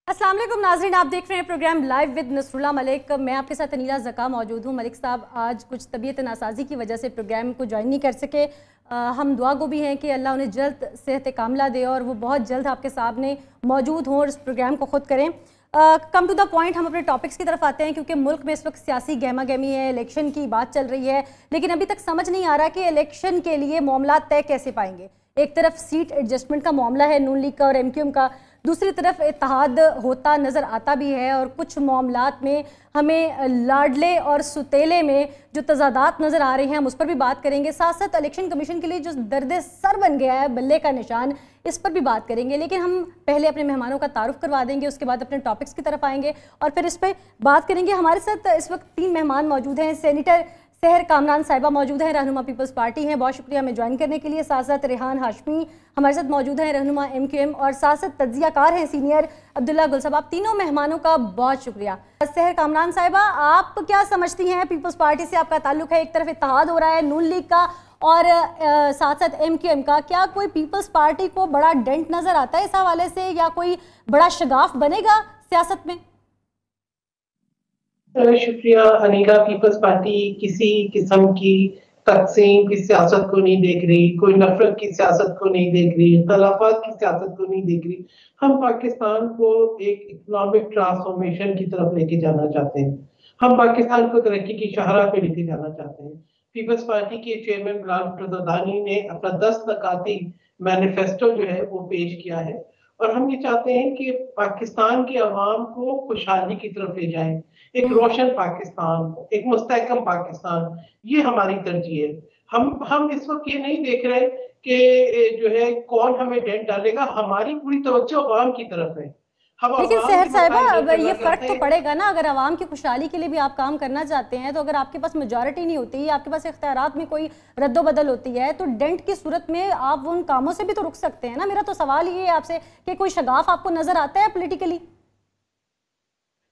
अस्सलाम वालेकुम नाज़रीन, आप देख रहे हैं program live with Nasrullah Malik. मैं आपके साथ अनीला ज़का मौजूद हूँ। मलिक साहब आज कुछ तबीयत नासाजी की वजह से प्रोग्राम को ज्वाइन नहीं कर सके। हम दुआ गो भी हैं कि अल्लाह उन्हें जल्द सेहत कामला दे और वो बहुत जल्द आपके सामने मौजूद हों और इस प्रोग्राम को ख़ुद करें। कम टू द पॉइंट, हम अपने टॉपिक्स की तरफ आते हैं क्योंकि मुल्क में इस वक्त सियासी गहमा गहमी है, इलेक्शन की बात चल रही है, लेकिन अभी तक समझ नहीं आ रहा कि इलेक्शन के लिए मामला तय कैसे पाएंगे। एक तरफ सीट एडजस्टमेंट का मामला है नून लीग का और MQM का, दूसरी तरफ इत्तेहाद होता नज़र आता भी है और कुछ मामलात में हमें लाडले और सुतेले में जो तजादात नज़र आ रहे हैं हम उस पर भी बात करेंगे। साथ साथ इलेक्शन कमीशन के लिए जो दर्द सर बन गया है, बल्ले का निशान, इस पर भी बात करेंगे। लेकिन हम पहले अपने मेहमानों का तारुफ करवा देंगे, उसके बाद अपने टॉपिक्स की तरफ आएंगे और फिर इस पर बात करेंगे। हमारे साथ इस वक्त 3 मेहमान मौजूद हैं। सेनेटर सहर कामरान साहिबा मौजूद हैं, रहनुमा पीपल्स पार्टी हैं, बहुत शुक्रिया हमें ज्वाइन करने के लिए। साथ साथ रेहान हाशमी हमारे साथ मौजूद हैं, रहनुमा MQM, और साथ साथ तज्जियाकार हैं सीनियर अब्दुल्ला गुल साहब। आप तीनों मेहमानों का बहुत शुक्रिया। सहर कामरान साहिबा, आप क्या समझती हैं, पीपल्स पार्टी से आपका ताल्लुक है, एक तरफ इत्तेहाद हो रहा है नून लीग का और साथ साथ MQM का, क्या कोई पीपल्स पार्टी को बड़ा डेंट नजर आता है इस हवाले से या कोई बड़ा शगाफ बनेगा सियासत में? शुक्रिया अनीला। पीपल्स पार्टी किसी किस्म की तकसीम की सियासत को नहीं देख रही, कोई नफरत की सियासत को नहीं देख रही, इख्तलाफात की सियासत को नहीं देख रही। हम पाकिस्तान को एक इकोनॉमिक ट्रांसफॉर्मेशन की तरफ लेके जाना चाहते हैं। हम पाकिस्तान को तरक्की की शाहराह पे लेके जाना चाहते हैं। पीपल्स पार्टी के चेयरमैन गुलाम प्रज़दानी ने अपना 10 नकाती मैनिफेस्टो जो है वो पेश किया है और हम ये चाहते हैं कि पाकिस्तान की आवाम को खुशहाली की तरफ ले जाएं, एक रोशन पाकिस्तान, एक मुस्तहकम पाकिस्तान, ये हमारी तरजीह है। हम इस वक्त ये नहीं देख रहे कि जो है कौन हमें डेंट डालेगा, हमारी पूरी तवज्जो आवाम की तरफ है। लेकिन सहर साहिबा, ये फर्क तो पड़ेगा ना, अगर आवाम की खुशहाली के लिए भी आप काम करना चाहते हैं तो अगर आपके पास मेजॉरिटी नहीं होती, आपके पास इख्तियारात में कोई रद्दोबदल होती है, तो डेंट की सूरत में आप उन कामों से भी तो रुक सकते हैं ना। मेरा तो सवाल ये है आपसे कि कोई शगाफ आपको नजर आता है पॉलिटिकली?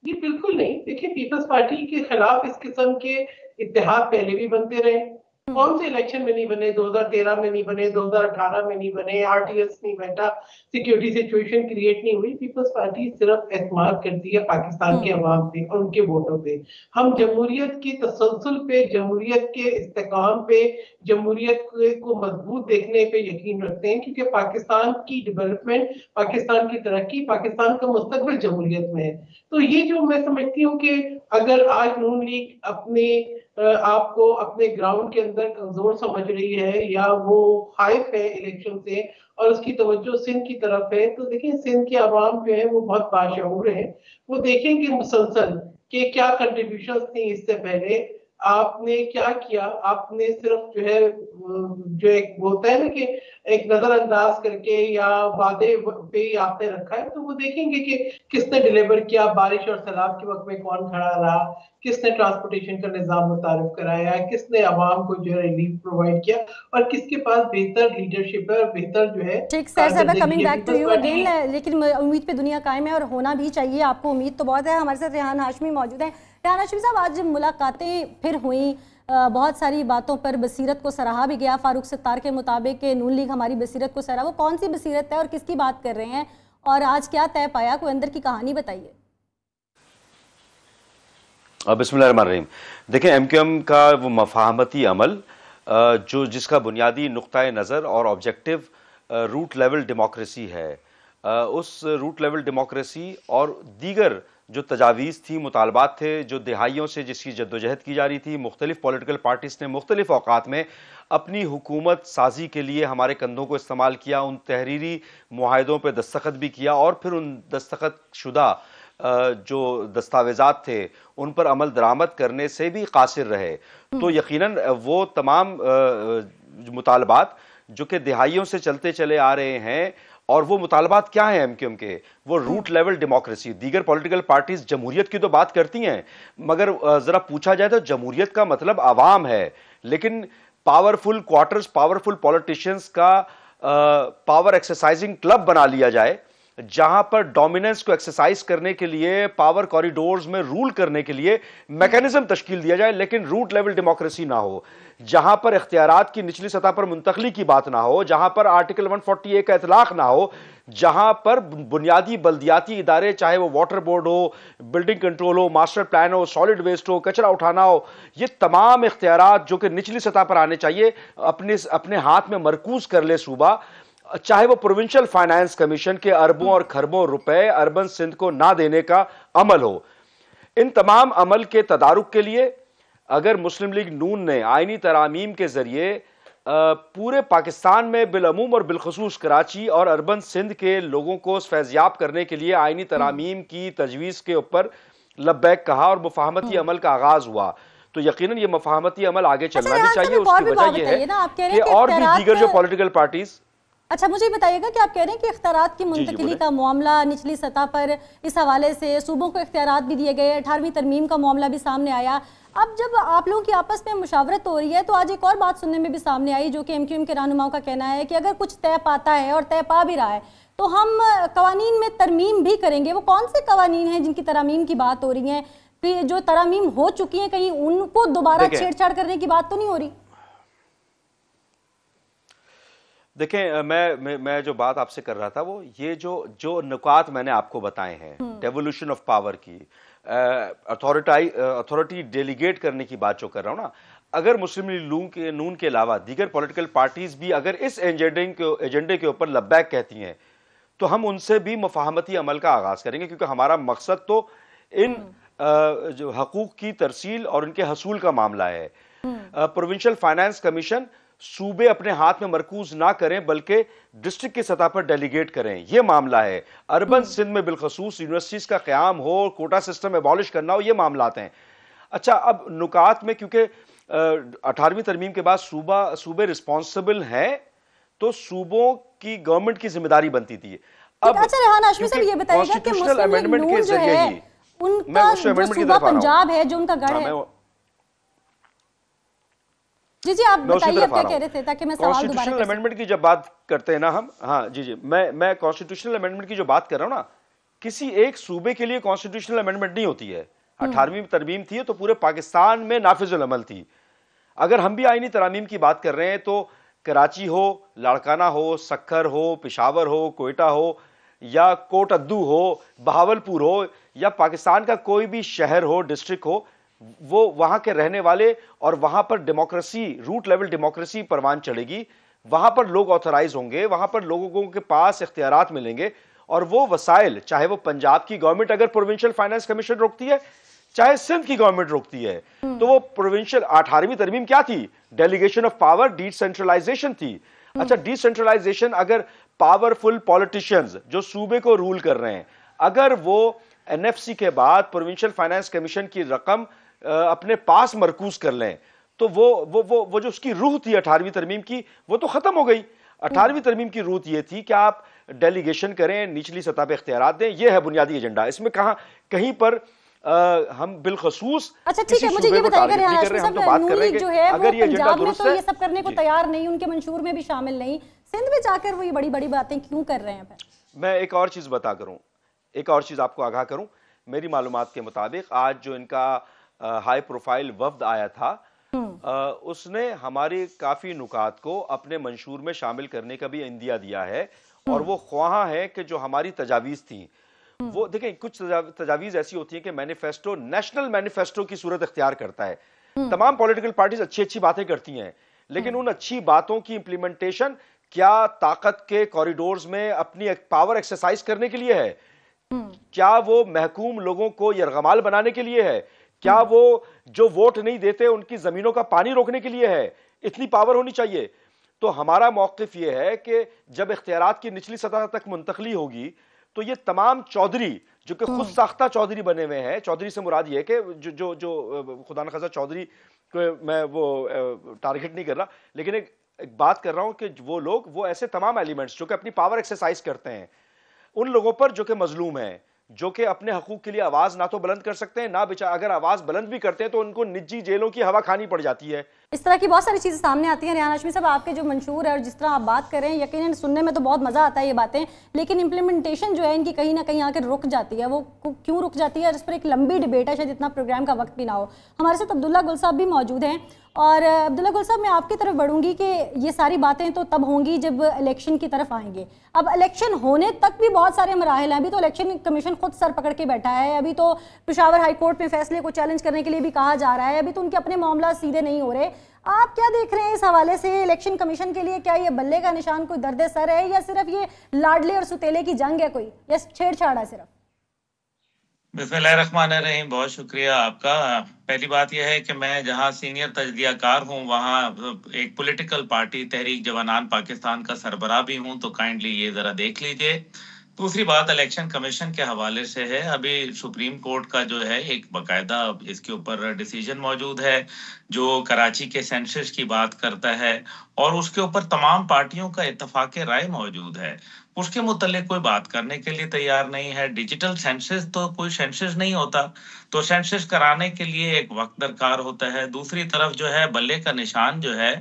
ये बिल्कुल नहीं। देखिए, पीपल्स पार्टी के खिलाफ इस किस्म के इत्तेहाद पहले भी बनते रहे। कौन से इलेक्शन में नहीं बने? 2013 में नहीं बने, 2018 में नहीं बने, RTS नहीं बैठा, सिक्योरिटी सिचुएशन क्रिएट नहीं हुई। पीपल्स पार्टी सिर्फ एतमाद करती है पाकिस्तान के अवाम पे और उनके वोटों पे। हम जमहूरियत की तसलसल पे, जमहूरियत के इस्तेकाम पे, जमहूरियत को मजबूत देखने पे यकीन रखते हैं, क्योंकि पाकिस्तान की डेवलपमेंट, पाकिस्तान की तरक्की, पाकिस्तान का मुस्तकबिल जमहूरियत में है। तो ये जो मैं समझती हूँ कि अगर आज नून लीग अपने आपको अपने ग्राउंड के अंदर कमजोर समझ रही है या वो खाइफ है इलेक्शन से और उसकी तवज्जो सिंध की तरफ है, तो देखिए सिंध के अवाम जो है वो बहुत बाशऊर है। वो देखेंगे मुसलसल कि क्या कंट्रीब्यूशन थी इससे पहले, आपने क्या किया। आपने सिर्फ जो है जो एक बोलता है ना कि एक नजरअंदाज करके या वादे पे ही आपने रखा है, तो वो देखेंगे कि किसने डिलीवर किया, बारिश और सैलाब के वक्त में कौन खड़ा रहा, किसने ट्रांसपोर्टेशन का निजाम मुतारिफ कराया, किसने आवाम को जो है रिलीफ प्रोवाइड किया और किसके पास बेहतर लीडरशिप है और बेहतर जो है। ठीक sir, coming back to you again, लेकिन उम्मीद पे दुनिया कायम है और होना भी चाहिए। आपको उम्मीद तो बहुत है। हमारे साथ रेहान हाशमी मौजूद हैं। रेहान हाशमी साहब, आज मुलाकातें फिर हुई, बहुत सारी बातों पर बसीरत को सराहा भी गया। फारूक सत्तार के मुताबिक कि नून लीग हमारी बसीरत को सराहा, वो कौन सी बसीरत है और किसकी बात कर रहे हैं और आज क्या तय पाया, कोई अंदर की कहानी बताइए। बिस्मिल्लाहिर्रहमानिर्रहीम। देखें, MQM का वो मफाहमती अमल जो जिसका बुनियादी नुक्ता नज़र और ऑब्जेक्टिव रूट लेवल डेमोक्रेसी है, उस रूट लेवल डेमोक्रेसी और दीगर जो तजावीज़ थी, मुतालबात थे, जो दिहाइयों से जिसकी जद्दोजहद की जा रही थी, मुख्तलिफ पॉलिटिकल पार्टीज़ ने मुख्तलिफ औकात में अपनी हुकूमत साजी के लिए हमारे कंधों को इस्तेमाल किया, उन तहरीरी मुआहदों पर दस्तखत भी किया और फिर उन दस्तखत शुदा जो दस्तावेज़ात थे उन पर अमल दरामद करने से भी कासिर रहे। तो यकीनन वो तमाम मुतालबात जो कि दिहाइयों से चलते चले आ रहे हैं, और वो मुतालबात क्या हैं MQM के? वो रूट लेवल डेमोक्रेसी। दीगर पॉलिटिकल पार्टीज जमहूरियत की तो बात करती हैं, मगर जरा पूछा जाए तो जमहूरियत का मतलब आवाम है, लेकिन पावरफुल क्वार्टर्स, पावरफुल पॉलिटिशियंस का पावर एक्सरसाइजिंग क्लब बना लिया जाए जहां पर डोमिनेंस को एक्सरसाइज करने के लिए, पावर कॉरिडोर्स में रूल करने के लिए मैकेनिज्म तश्कील दिया जाए, लेकिन रूट लेवल डेमोक्रेसी ना हो, जहां पर इख्तियारात की निचली सतह पर मुंतकली की बात ना हो, जहां पर आर्टिकल 140A का इतलाक ना हो, जहां पर बुनियादी बल्दियाती इदारे, चाहे वो वाटर बोर्ड हो, बिल्डिंग कंट्रोल हो, मास्टर प्लान हो, सॉलिड वेस्ट हो, कचरा उठाना हो, ये तमाम इख्तियारात जो कि निचली सतह पर आने चाहिए, अपने हाथ में मरकूज कर ले सूबा, चाहे वो प्रोविंशियल फाइनेंस कमीशन के अरबों और खरबों रुपए अर्बन सिंध को ना देने का अमल हो। इन तमाम अमल के तदारुक के लिए अगर मुस्लिम लीग नून ने आईनी तरामीम के जरिए पूरे पाकिस्तान में बिलअमूम और बिलखसूस कराची और अर्बन सिंध के लोगों को फैज़याब करने के लिए आईनी तरामीम की तजवीज़ के ऊपर लब्बैक कहा और मुफाहमती अमल का आगाज हुआ, तो यकीनन ये मुफाहमती अमल आगे चलना भी चाहिए। उसकी वजह यह है कि और भी दीगर जो पॉलिटिकल पार्टीज। अच्छा, मुझे बताइएगा कि आप कह रहे हैं कि इख्तियारात की मुंतकिली का मामला निचली सतह पर, इस हवाले से सूबों को इख्तियारात भी दिए गए, 18वीं तरमीम का मामला भी सामने आया। अब जब आप लोगों की आपस में मुशावरत हो रही है तो आज एक और बात सुनने में भी सामने आई, जो कि MQM के रहनुमाओं का कहना है कि अगर कुछ तय पाता है और तय पा भी रहा है तो हम कवानीन में तरमीम भी करेंगे। वो कौन से कवानीन हैं जिनकी तरमीम की बात हो रही है? फिर जो तरमीम हो चुकी हैं, कहीं उनको दोबारा छेड़छाड़ करने की बात तो नहीं हो रही? देखें, मैं जो बात आपसे कर रहा था वो ये जो नुकात मैंने आपको बताए हैं, डेवोल्यूशन ऑफ पावर की, अथॉरिटी डेलीगेट करने की बात जो कर रहा हूं ना, अगर मुस्लिम लीग नून के अलावा दीगर पॉलिटिकल पार्टीज भी अगर इस एजेंडे के ऊपर लब्बैक कहती हैं तो हम उनसे भी मुफाहमती अमल का आगाज करेंगे, क्योंकि हमारा मकसद तो इन जो हकूक की तरसील और उनके हसूल का मामला है। प्रोविंशियल फाइनेंस कमीशन सूबे अपने हाथ में मरकूज ना करें बल्कि डिस्ट्रिक्ट की सतह पर डेलीगेट करें, यह मामला है। अर्बन सिंध में बिलखसूस यूनिवर्सिटीज का क़याम हो, कोटा सिस्टम एबॉलिश करना हो, ये मामलात हैं। अच्छा, अब नुकात में क्योंकि 18वीं तरमीम के बाद सूबे रिस्पॉन्सिबल हैं तो सूबों की गवर्नमेंट की जिम्मेदारी बनती थी। अब अच्छा रेहान हाशमी साहब, ये बताइएगा कि मुस्लिम लीग नून जो है उनका जो सूबा पंजाब है, जो उनका गढ़ है, जी आप बताइए आप क्या कह रहे थे, ताकि मैं सवाल दोबारा कॉन्स्टिट्यूशनल अमेंडमेंट की जब बात करते हैं ना हम, हाँ जी मैं कॉन्स्टिट्यूशनल अमेंडमेंट की जो बात कर रहा हूं ना, किसी एक सूबे के लिए कॉन्स्टिट्यूशनल अमेंडमेंट नहीं होती है। 18वीं तरमीम थी तो पूरे पाकिस्तान में नाफिजुल अमल थी। अगर हम भी आईनी तरामीम की बात कर रहे हैं तो कराची हो, लाड़काना हो, सक्खर हो, पेशावर हो, कोयटा हो या कोट अद्दू हो, बहावलपुर हो या पाकिस्तान का कोई भी शहर हो, डिस्ट्रिक्ट हो, वो वहां के रहने वाले और वहां पर डेमोक्रेसी, रूट लेवल डेमोक्रेसी परवान चढ़ेगी, वहां पर लोग ऑथराइज होंगे, वहां पर लोगों के पास इख्तियारात मिलेंगे और वो वसाइल, चाहे वो पंजाब की गवर्नमेंट अगर प्रोविंशियल फाइनेंस कमीशन रोकती है, चाहे सिंध की गवर्नमेंट रोकती है, तो वो प्रोविंशियल 18वीं तरमीम क्या थी? डेलीगेशन ऑफ पावर, डिसेंट्रलाइजेशन थी। अच्छा, डिसेंट्रलाइजेशन अगर पावरफुल पॉलिटिशियंस जो सूबे को रूल कर रहे हैं, अगर वो NFC के बाद प्रोविंशियल फाइनेंस कमीशन की रकम अपने पास मरकूज कर लें तो वो जो उसकी रूह थी 18वीं तरमीम की, वो तो खत्म हो गई। 18वीं तरमीम की रूह ये थी कि आप डेलीगेशन करें, निचली सतह पे इख्तियारात दें, ये है बुनियादी एजेंडा। इसमें कहीं पर हम बिलखसूस अच्छा ठीक है, मुझे ये बताइएगा रेहान हाशमी साहब, नून लीग जो है वो पंजाब में तो ये सब करने को तैयार नहीं, उनके मंशूर में भी शामिल नहीं, सिंध में जाकर वो ये बड़ी बड़ी बातें क्यों कर रहे हैं? मैं एक और चीज बता करूं, एक और चीज आपको आगाह करूं, मेरी मालूमात के मुताबिक आज जो इनका हाई प्रोफाइल वफ्द आया था, उसने हमारे काफी नुकात को अपने मंशूर में शामिल करने का भी इंदिया दिया है और वो ख्वाहा है कि जो हमारी तजावीज थी वो, देखें, कुछ तजावीज ऐसी होती हैं कि मैनिफेस्टो नेशनल मैनिफेस्टो की सूरत इख्तियार करता है। तमाम पॉलिटिकल पार्टीज अच्छी अच्छी बातें करती हैं, लेकिन उन अच्छी बातों की इंप्लीमेंटेशन क्या ताकत के कॉरिडोर्स में अपनी पावर एक्सरसाइज करने के लिए है? क्या वो महकूम लोगों को यरगमाल बनाने के लिए है? क्या वो जो वोट नहीं देते उनकी जमीनों का पानी रोकने के लिए है? इतनी पावर होनी चाहिए। तो हमारा मौकिफ ये है कि जब इख्तियारात की निचली सतह तक मुंतकली होगी तो ये तमाम चौधरी जो कि खुद साख्ता चौधरी बने हुए हैं, चौधरी से मुराद ये है कि जो खुदा न खासा चौधरी को मैं वो टारगेट नहीं कर रहा, लेकिन एक बात कर रहा हूं कि वो ऐसे तमाम एलिमेंट्स जो कि अपनी पावर एक्सरसाइज करते हैं, उन लोगों पर जो कि मजलूम हैं, जो कि अपने हकूक के लिए आवाज ना तो बुलंद कर सकते हैं, ना बेचारा अगर आवाज बुलंद भी करते हैं तो उनको निजी जेलों की हवा खानी पड़ जाती है। इस तरह की बहुत सारी चीज़ें सामने आती हैं। रेहान हाशमी साहब, आपके जो मंशूर है और जिस तरह आप बात कर रहे हैं, यकीनन सुनने में तो बहुत मज़ा आता है ये बातें, लेकिन इम्प्लीमेंटेशन जो है इनकी कहीं ना कहीं आकर रुक जाती है। वो क्यों रुक जाती है, और इस पर एक लंबी डिबेट है, शायद इतना प्रोग्राम का वक्त भी ना हो। हमारे साथ अब्दुल्ला गुल साहब भी मौजूद हैं। और अब्दुल्ला गुल साहब, मैं आपकी तरफ बढ़ूंगी कि ये सारी बातें तो तब होंगी जब इलेक्शन की तरफ आएंगे। अब इलेक्शन होने तक भी बहुत सारे मराहल हैं। अभी तो इलेक्शन कमीशन खुद सर पकड़ के बैठा है। अभी तो पेशावर हाई कोर्ट में फैसले को चैलेंज करने के लिए भी कहा जा रहा है। अभी तो उनके अपने मामला सीधे नहीं हो रहे। आप क्या देख रहे हैं इस हवाले से? इलेक्शन कमीशन के लिए क्या ये बल्ले का निशान, कोई दर्द सर है, या सिर्फ ये लाडले और सुतेले की जंग है कोई, या छेड़छाड़ है सिर्फ? बिस्मिल्लाहिर्रहमानिर्रहीम, बहुत शुक्रिया आपका। पहली बात यह है कि मैं जहां सीनियर तजदियाकार हूं वहां एक पॉलिटिकल पार्टी तहरीक जवानान पाकिस्तान का सरबराह भी हूं, तो काइंडली ये जरा देख लीजिए। दूसरी बात इलेक्शन कमीशन के हवाले से है। अभी सुप्रीम कोर्ट का जो है एक बाकायदा इसके ऊपर डिसीजन मौजूद है जो कराची के सेंसस की बात करता है, और उसके ऊपर तमाम पार्टियों का इत्तफाक राय मौजूद है। उसके मुतालिक कोई बात करने के लिए तैयार नहीं है। डिजिटल सेंसस तो कोई सेंसस नहीं होता, तो सेंसस कराने के लिए एक वक्त दरकार होता है। दूसरी तरफ जो है बल्ले का निशान जो है,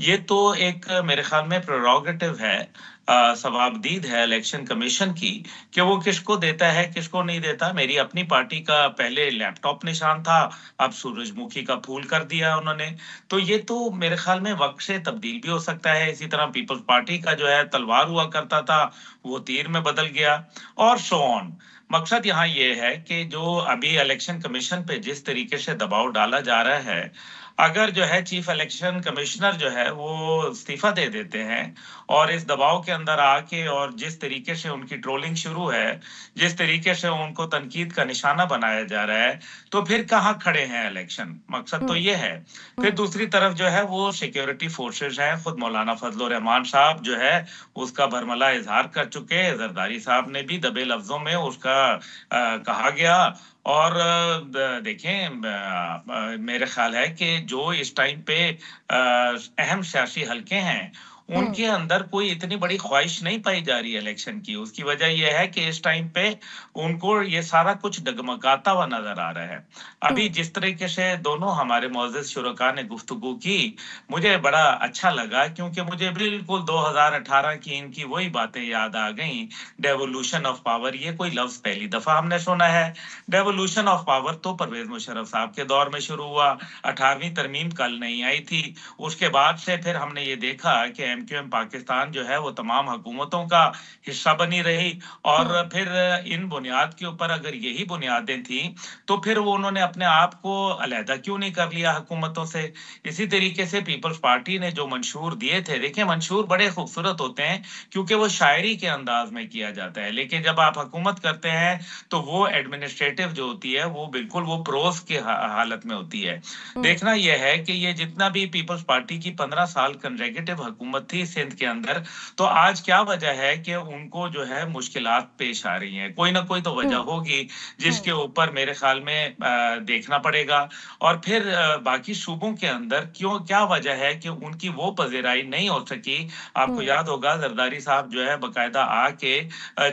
ये तो एक मेरे ख्याल में प्रेरोगेटिव है, सवाबदीद है इलेक्शन कमीशन की कि वो किसको देता है किसको नहीं देता। मेरी अपनी पार्टी का पहले लैपटॉप निशान था, अब सूरजमुखी का फूल कर दिया उन्होंने। तो ये तो मेरे ख्याल में वक्त से तब्दील भी हो सकता है। इसी तरह पीपल्स पार्टी का जो है तलवार हुआ करता था, वो तीर में बदल गया, और सो ऑन। मकसद यहाँ ये है कि जो अभी इलेक्शन कमीशन पे जिस तरीके से दबाव डाला जा रहा है, अगर जो है चीफ इलेक्शन कमिश्नर जो है वो इस्तीफा दे देते हैं और इस दबाव के अंदर आके, और जिस तरीके से उनकी ट्रोलिंग शुरू है, जिस तरीके से उनको तनकीद का निशाना बनाया जा रहा है, तो फिर कहाँ खड़े हैं इलेक्शन? मकसद तो ये है। फिर दूसरी तरफ जो है वो सिक्योरिटी फोर्सेस हैं। खुद मौलाना फजल रहमान साहब जो है उसका बरमला इजहार कर चुके। जरदारी साहब ने भी दबे लफ्जों में उसका कहा गया। और देखें, मेरे ख्याल है कि जो इस टाइम पे अहम सियासी हलके हैं उनके अंदर कोई इतनी बड़ी ख्वाहिश नहीं पाई जा रही है इलेक्शन की। उसकी वजह यह है कि इस टाइम पे उनको ये सारा कुछ डगमगाता हुआ नजर आ रहा है। अभी जिस तरीके से दोनों हमारे मोअज़्ज़िज़ शुरका ने गुफ्तगू की, मुझे बड़ा अच्छा लगा, क्योंकि मुझे बिल्कुल 2018 की इनकी वही बातें याद आ गई। डेवोल्यूशन ऑफ पावर, ये कोई लफ्ज पहली दफा हमने सुना है। डेवोल्यूशन ऑफ पावर तो परवेज मुशर्रफ साहब के दौर में शुरू हुआ। 18वीं तरमीम कल नहीं आई थी। उसके बाद से फिर हमने ये देखा कि एमक्यूएम पाकिस्तान जो है वो तमाम हुकूमतों का हिस्सा बनी रही। और फिर इन बुनियाद के ऊपर, अगर यही बुनियादें थी, तो फिर वो उन्होंने अपने आप को अलहदा क्यों नहीं कर लिया हुकूमतों से? इसी तरीके से पीपल्स पार्टी ने जो मंशूर दिए थे, देखिए मंशूर बड़े खूबसूरत होते हैं क्योंकि वो शायरी के अंदाज में किया जाता है, लेकिन जब आप हुकूमत करते हैं तो वो एडमिनिस्ट्रेटिव जो होती है वो बिल्कुल वो प्रोज की हालत में होती है। देखना यह है कि ये जितना भी पीपल्स पार्टी की 15 साल कंसेक्यूटिव हुकूमत थी सिंध के अंदर, तो आज क्या वजह है कि उनको जो है मुश्किलात पेश आ रही हैं? कोई ना कोई तो वजह होगी जिसके ऊपर मेरे ख्याल में देखना पड़ेगा। और फिर बाकी सूबों के अंदर क्यों, क्या वजह है कि उनकी वो पज़ीराई नहीं हो सकी? आपको याद होगा जरदारी साहब जो है बकायदा आके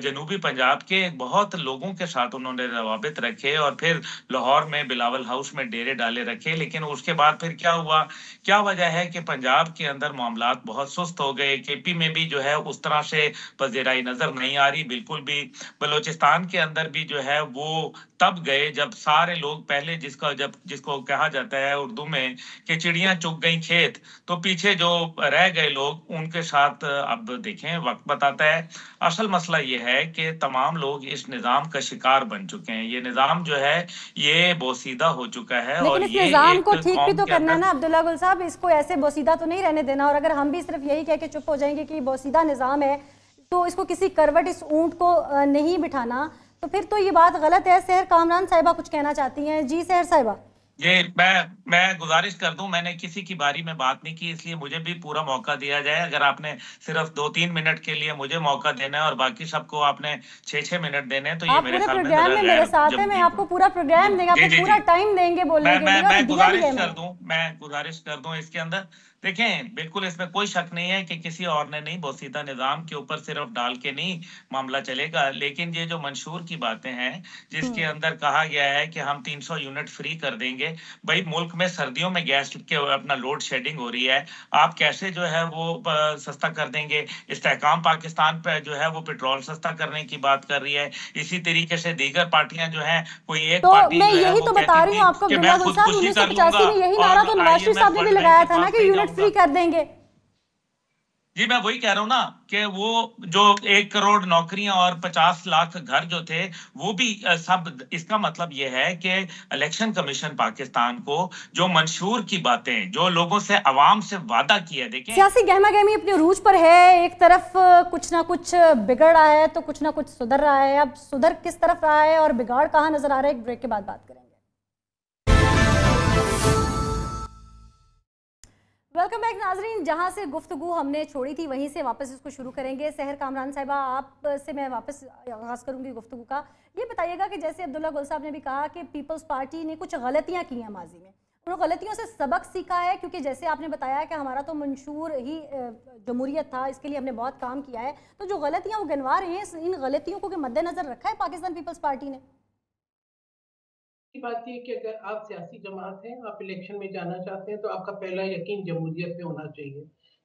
जनूबी पंजाब के बहुत लोगों के साथ उन्होंने रवाबित रखे और फिर लाहौर में बिलावल हाउस में डेरे डाले रखे। लेकिन उसके बाद फिर क्या हुआ? क्या वजह है कि पंजाब के अंदर मामलात बहुत सुस्त हो गए। केपी में भी जो है उस तरह से पज़ीराई नजर नहीं आ रही बिल्कुल भी। बलोचिस्तान के अंदर भी जो है वो तब गए जब सारे लोग पहले जिसको कहा जाता है उर्दू में कि चिड़ियां चुग गई खेत, तो पीछे जो रह गए लोग उनके साथ अब देखें वक्त बताता है। असल मसला ये है कि तमाम लोग इस निजाम का शिकार बन चुके हैं। ये निजाम जो है ये बोसीदा हो चुका है। लेकिन और इस ये निजाम को ठीक भी तो के करना ना अब्दुल्ला गुल साहब, इसको ऐसे बोसीदा तो नहीं रहने देना। और अगर हम भी सिर्फ यही कह के चुप हो जाएंगे कि बोसीदा निजाम है तो इसको किसी करवट इस ऊंट को नहीं बिठाना, तो फिर तो ये बात गलत है। सहर कामरान साहिबा कुछ कहना चाहती हैं। जी सहर साहिबा। ये मैं गुजारिश कर दूं, मैंने किसी की बारी में बात नहीं की, इसलिए मुझे भी पूरा मौका दिया जाए। अगर आपने सिर्फ 2-3 मिनट के लिए मुझे मौका देना है और बाकी सबको आपने 6-6 मिनट देने हैं, तो ये मेरे ख्याल में प्रोग्राम में मेरे साथ है, मैं आपको पूरा प्रोग्राम देंगे, आपको पूरा टाइम देंगे बोलने के लिए। मैं गुजारिश कर दूं इसके अंदर। देखें, बिल्कुल इसमें कोई शक नहीं है कि किसी और ने नहीं, बोसीदा निज़ाम के ऊपर सिर्फ डाल के नहीं मामला चलेगा। लेकिन ये जो मंशूर की बातें हैं, जिसके हम्म। अंदर कहा गया है कि हम 300 यूनिट फ्री कर देंगे। भई मुल्क में सर्दियों में गैस के अपना लोड शेडिंग हो रही है। आप कैसे जो है वो सस्ता कर देंगे? इस्तेहकाम पाकिस्तान पे जो है वो पेट्रोल सस्ता करने की बात कर रही है। इसी तरीके से दीगर पार्टियां जो हैं, कोई एक तो पार्टी मैं जो है यही वो तो बता कहती रही हूँ थी आपको कि अब्दुल्ला मैं गुल साहब, खुदकुशी कर 1985 लूँगा में यही नारा और तो नवाज शरीफ आईएमएफ साहब ने भी वर्ल्ड बैंक लगाया के था ना पास कि नहीं यूनिट फ्री जाऊँगा। कर देंगे। जी, मैं वही कह रहा हूँ ना कि वो जो 1 करोड़ नौकरियां और 50 लाख घर जो थे, वो भी सब, इसका मतलब ये है कि इलेक्शन कमीशन पाकिस्तान को जो मंशूर की बातें, जो लोगों से अवाम से वादा किया, देखें सियासी गहमा-गहमी अपने उरूज पर है। एक तरफ कुछ ना कुछ बिगड़ रहा है तो कुछ ना कुछ सुधर रहा है। अब सुधर किस तरफ रहा है और बिगाड़ कहाँ नजर आ रहा है, एक ब्रेक के बाद बात करेंगे। वेलकम बैक नाजरीन, जहां से गुफ्तगू हमने छोड़ी थी वहीं से वापस इसको शुरू करेंगे। सहर कामरान साहिबा, आप से मैं वापस आगाज़ करूंगी गुफ्तगू का। ये बताइएगा कि जैसे अब्दुल्ला गुल साहब ने भी कहा कि पीपल्स पार्टी ने कुछ गलतियां की हैं माजी में, उन गलतियों से सबक सीखा है, क्योंकि जैसे आपने बताया कि हमारा तो मंशूर ही जमहूरियत था, इसके लिए हमने बहुत काम किया है। तो जो गलतियां वो गिनवा रहे हैं, इन गलतियों को मद्देनजर रखा है पाकिस्तान पीपल्स पार्टी ने? की बात ये कि अगर आप सियासी जमात हैं, आप इलेक्शन में जाना चाहते हैं, तो आपका पहला यकीन जमहूरियत पे होना चाहिए।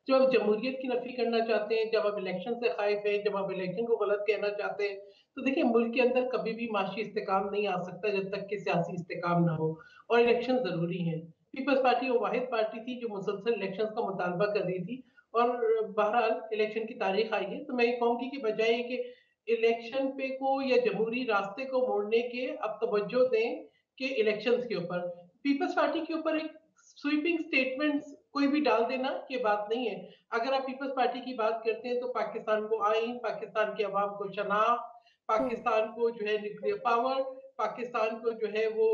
जब आप जमहूरियत की नफ़ी करना चाहते हैं, जब आप इलेक्शन से ख़ाइफ़ हैं, जब आप इलेक्शन को गलत कहना चाहते हैं, तो देखिए मुल्क के अंदर कभी भी माशी इस्तेकाम नहीं आ सकता जब तक कि सियासी इस्तेकाम ना हो, और इलेक्शन ज़रूरी हैं। पीपल्स पार्टी वो वाहिद पार्टी थी जो मुसलसल इलेक्शंस का मुतालबा कर रही थी, और बहरहाल इलेक्शन की तारीख आई है, तो मैं ये कहूँगी कि बजाय कि इलेक्शन पे को या जमहूरी रास्ते को मोड़ने के अब तवज्जो दें के इलेक्शंस के ऊपर। पीपल्स पार्टी के ऊपर एक स्वीपिंग स्टेटमेंट्स कोई भी डाल देना ये बात नहीं है। अगर आप पीपल्स पार्टी की बात करते हैं तो पाकिस्तान को आइन, पाकिस्तान के अवाम को शनाख्त, पाकिस्तान को जो है न्यूक्लियर पावर, पाकिस्तान को जो है वो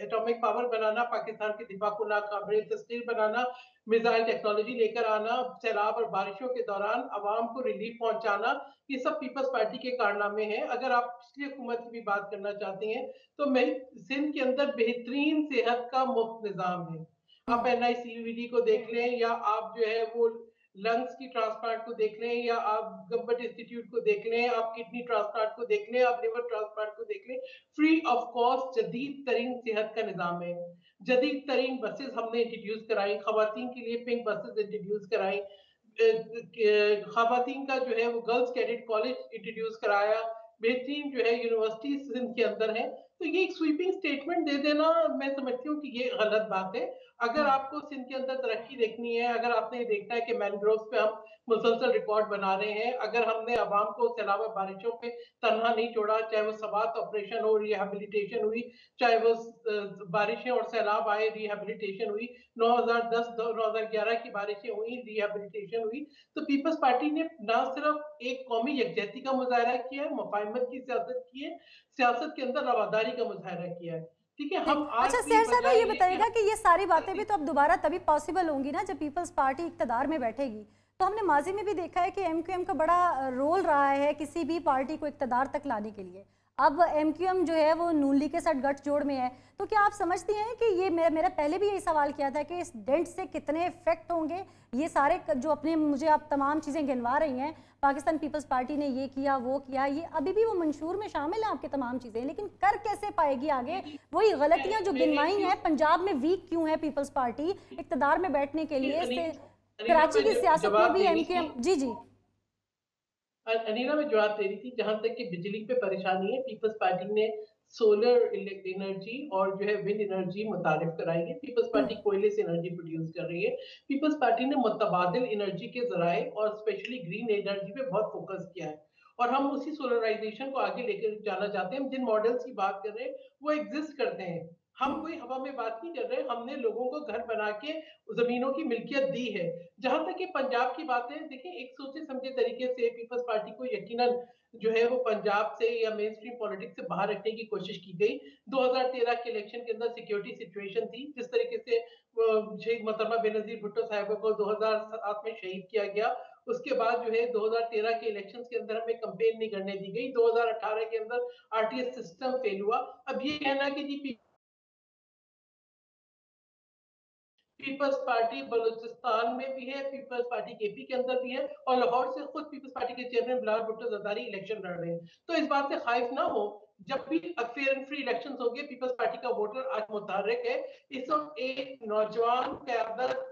एटॉमिक पावर बनाना, पाकिस्तान के दिफा को नाकाबिल तस्लीम बनाना, मिसाइल टेक्नोलॉजी लेकर आना, सैलाब और बारिशों के दौरान अवाम को रिलीफ पहुंचाना, ये सब पीपल्स पार्टी के कारनामे हैं। अगर आप पिछली हुकूमत की भी बात करना चाहते हैं तो मैं सिंध के अंदर बेहतरीन सेहत का मुफ्त निज़ाम है। आप NICVD को देख लें, या आप जो है वो लंग्स की ट्रांसप्लांट को देख लें, या आप गब्बट इंस्टीट्यूट को देख लें, आप किडनी ट्रांसप्लांट को देख लें, आप लिवर ट्रांसप्लांट को देख लें, फ्री ऑफ कॉस्ट जदीद तरीन सेहत का निज़ाम है। जदीद तरीन बसेस हमने इंट्रोड्यूस कराई, खवातीन के लिए पिंक बसेस इंट्रोड्यूस कराई, खवातीन का जो है वो गर्ल्स कैडेट कॉलेज इंट्रोड्यूस कराया, बेहतरीन जो है यूनिवर्सिटी सिंध के अंदर है। तो ये एक स्वीपिंग स्टेटमेंट दे देना, मैं समझती हूँ कि ये गलत बात है। अगर आपको सिंध के अंदर तरक्की देखनी है, अगर आपने देखना है कि मैनग्रोव्स पे हम मुसलसल रिकॉर्ड बना रहे हैं, अगर हमने अवाम को सैलाब बारिशों पे तनहा नहीं छोड़ा, चाहे वो सवात ऑपरेशन हो, रिहेबिलिटेशन हुई, चाहे वो बारिशें और सैलाब आए, रिहेबिलिटेशन हुई, 2010-2011 की बारिशें हुई, रिहेबिलिटेशन हुई। तो पीपल्स पार्टी ने ना सिर्फ एक कौमी यकजहती का मुजाहरा किया है, मुफाहिमत की सियासत की है, सियासत के अंदर रवादारी का मुजाहरा किया है। ठीक है, हम आज अच्छा भी सहर साहब, बजाय ये ये बताइएगा कि ये सारी बातें भी कि तो अब दोबारा तभी पॉसिबल होंगी ना जब पीपल्स पार्टी इक्तदार में बैठेगी। तो हमने माजी में भी देखा है कि MQM का बड़ा रोल रहा है किसी भी पार्टी को इक्तदार तक लाने के लिए। अब MQM जो है वो नून लीग के साथ गठजोड़ में है, तो क्या आप समझती हैं कि ये मेरा पहले भी यही सवाल किया था कि इस डेंट से कितने इफेक्ट होंगे ये सारे जो अपने मुझे आप तमाम चीज़ें गिनवा रही हैं, पाकिस्तान पीपल्स पार्टी ने ये किया वो किया, ये अभी भी वो मंशूर में शामिल है आपके तमाम चीज़ें, लेकिन कर कैसे पाएगी आगे? वही गलतियां जो गिनवाई हैं, पंजाब में वीक क्यों है पीपल्स पार्टी इक्तदार में बैठने के लिए, कराची की सियासत में भी MQM। जी जी अनीला में जवाब दे रही थी, जहां तक कि बिजली पे परेशानी है, पीपल्स पार्टी ने सोलर एनर्जी और जो है विंड एनर्जी मुतारिफ कराई है। पीपल्स पार्टी कोयले से एनर्जी प्रोड्यूस कर रही है। पीपल्स पार्टी ने मुतबादिल एनर्जी के जराए और स्पेशली ग्रीन एनर्जी पे बहुत फोकस किया है, और हम उसी सोलराइजेशन को आगे लेकर जाना चाहते हैं। हम जिन मॉडल्स की बात कर रहे हैं वो एग्जिस्ट करते हैं। हम कोई हवा में बात नहीं कर रहे, हमने लोगों को घर बना के जमीनों की मिल्कियत दी है। जहां तक कि पंजाब की बात है, देखिए एक सोचे समझे तरीके से पीपल्स पार्टी को यकीनन जो है वो पंजाब से या मेन स्ट्रीम पॉलिटिक्स से बाहर रखने की कोशिश की गई। 2013 के इलेक्शन के अंदर सिक्योरिटी सिचुएशन थी, जिस तरीके से शहीद मोहतरमा बेनजीर भुट्टो साहिबा को 2007 में शहीद किया गया, उसके बाद जो है 2013 के इलेक्शंस के अंदर हमें कंपेन नहीं करने दी गई। 2018 के अंदर RTS सिस्टम फेल हुआ। अब ये कहना कि जी पीपल्स पार्टी बलूचिस्तान में भी है, पीपल्स पार्टी केपी के अंदर भी है, और लाहौर से खुद पीपल्स पार्टी के चेयरमैन बिलावल भुट्टो जरदारी इलेक्शन लड़ रहे हैं। तो इस बात से खौफ ना हो, जब भी फेयर एंड फ्री इलेक्शन होंगे, पीपल्स पार्टी का वोटर आज मुतहर्रिक है। इस वक्त एक नौजवान क़यादत,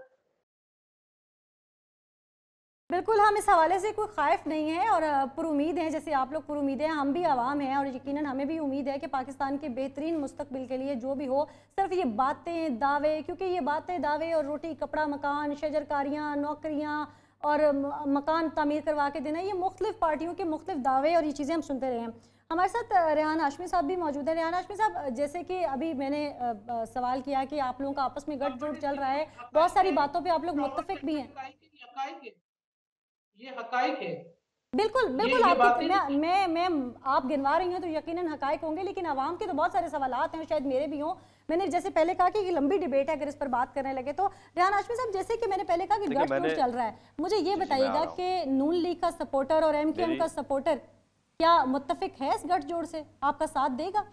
बिल्कुल, हम इस हवाले से कोई खौफ नहीं है और पुरुमीद हैं, जैसे आप लोग पुरुमीद हैं, हम भी आवाम हैं और यकीनन हमें भी उम्मीद है कि पाकिस्तान के बेहतरीन मुस्तकबिल के लिए जो भी हो, सिर्फ ये बातें दावे, क्योंकि ये बातें दावे और रोटी कपड़ा मकान शजरकारियाँ नौकरियाँ और मकान तामीर करवा के देना, ये मुख्तलिफ पार्टियों के मुख्तलिफ दावे और ये चीज़ें हम सुनते रहे हैं। हमारे साथ रेहान हाशमी साहब भी मौजूद हैं। रेहान हाशमी साहब, जैसे कि अभी मैंने सवाल किया कि आप लोगों का आपस में गठजोड़ चल रहा है, बहुत सारी बातों पे आप लोग मुत्तफिक भी हैं। ये हकाइक है। बिल्कुल बिल्कुल, आप मैं आप गिनवा रही हैं तो यकीनन हकाइक होंगे, लेकिन आवाम के तो बहुत सारे सवालात हैं और शायद मेरे भी हों। मैंने जैसे पहले कहा कि ये लंबी डिबेट है, अगर इस पर बात करने लगे तो। रेहान हाशमी साहब, जैसे कि मैंने पहले कहा कि गठजोड़ चल रहा है, मुझे ये बताइएगा कि नून लीग का सपोर्टर और MQM का सपोर्टर क्या मुत्तफिक है इस गठजोड़ से, आपका साथ देगा?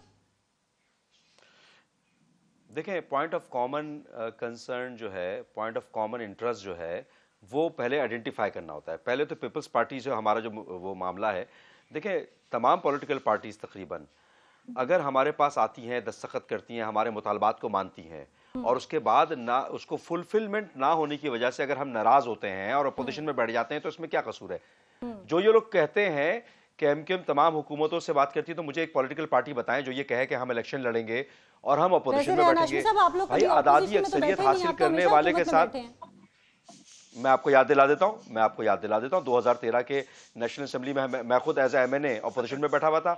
देखें, पॉइंट ऑफ कॉमन कंसर्न जो है, पॉइंट ऑफ कॉमन इंटरेस्ट जो है, वो पहले आइडेंटिफाई करना होता है। पहले तो पीपल्स पार्टी जो हमारा जो वो मामला है, देखें तमाम पॉलिटिकल पार्टीज तकरीबन अगर हमारे पास आती हैं, दस्तखत करती हैं, हमारे मुतालबात को मानती हैं और उसके बाद ना उसको फुलफिलमेंट ना होने की वजह से अगर हम नाराज होते हैं और अपोजिशन में बैठ जाते हैं, तो इसमें क्या कसूर है? जो ये लोग कहते हैं कि MQM तमाम हुकूमतों से बात करती है, तो मुझे एक पॉलिटिकल पार्टी बताएं जो ये कहे कि हम इलेक्शन लड़ेंगे और हम अपोजिशन में बैठेंगे। भाई, आज़ादी अक्सरियत हासिल करने वाले के साथ मैं आपको याद दिला देता हूं 2013 के नेशनल असेंबली में मैं खुद एज ए MNA अपोजिशन में बैठा हुआ था।